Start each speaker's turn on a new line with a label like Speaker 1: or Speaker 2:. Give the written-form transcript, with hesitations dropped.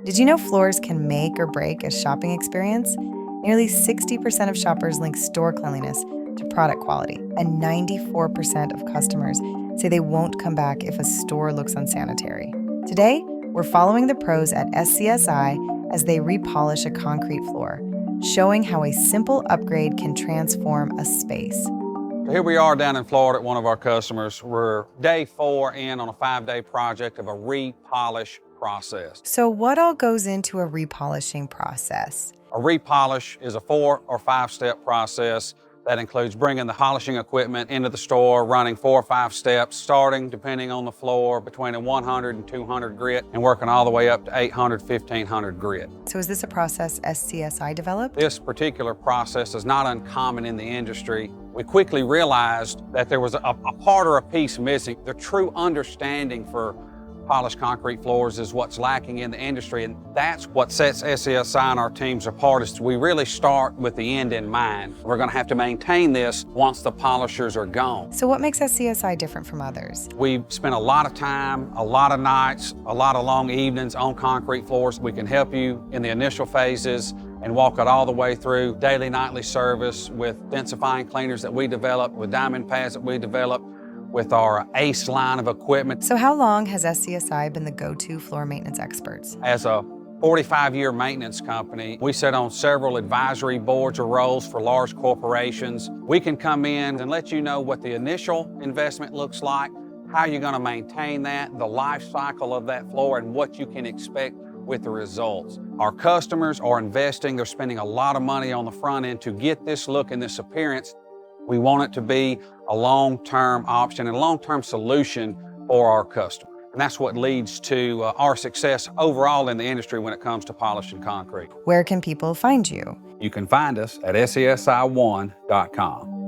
Speaker 1: Did you know floors can make or break a shopping experience? Nearly 60% of shoppers link store cleanliness to product quality, and 94% of customers say they won't come back if a store looks unsanitary. Today, we're following the pros at SCSI as they repolish a concrete floor, showing how a simple upgrade can transform a space.
Speaker 2: Here we are down in Florida at one of our customers. We're day 4 in on a 5-day project of a repolish process.
Speaker 1: So, what all goes into a repolishing process?
Speaker 2: A repolish is a 4 or 5-step process that includes bringing the polishing equipment into the store, running 4 or 5 steps, starting, depending on the floor, between a 100 and 200 grit, and working all the way up to 800, 1500 grit.
Speaker 1: So, is this a process SCSI developed?
Speaker 2: This particular process is not uncommon in the industry. We quickly realized that there was a part or a piece missing. The true understanding for polished concrete floors is what's lacking in the industry, and that's what sets SCSI and our teams apart. Is we really start with the end in mind. We're going to have to maintain this once the polishers are gone.
Speaker 1: So what makes SCSI different from others?
Speaker 2: We spend a lot of time, a lot of nights, a lot of long evenings on concrete floors. We can help you in the initial phases and walk it all the way through daily, nightly service with densifying cleaners that we develop, with diamond pads that we develop, with our ACE line of equipment.
Speaker 1: So how long has SCSI been the go-to floor maintenance experts?
Speaker 2: As a 45-year maintenance company, we sit on several advisory boards or roles for large corporations. We can come in and let you know what the initial investment looks like, how you're going to maintain that, the life cycle of that floor, and what you can expect with the results. Our customers are investing, they're spending a lot of money on the front end to get this look and this appearance. We want it to be a long-term option and a long-term solution for our customer. And that's what leads to our success overall in the industry when it comes to polishing concrete.
Speaker 1: Where can people find you?
Speaker 2: You can find us at scsi1.com.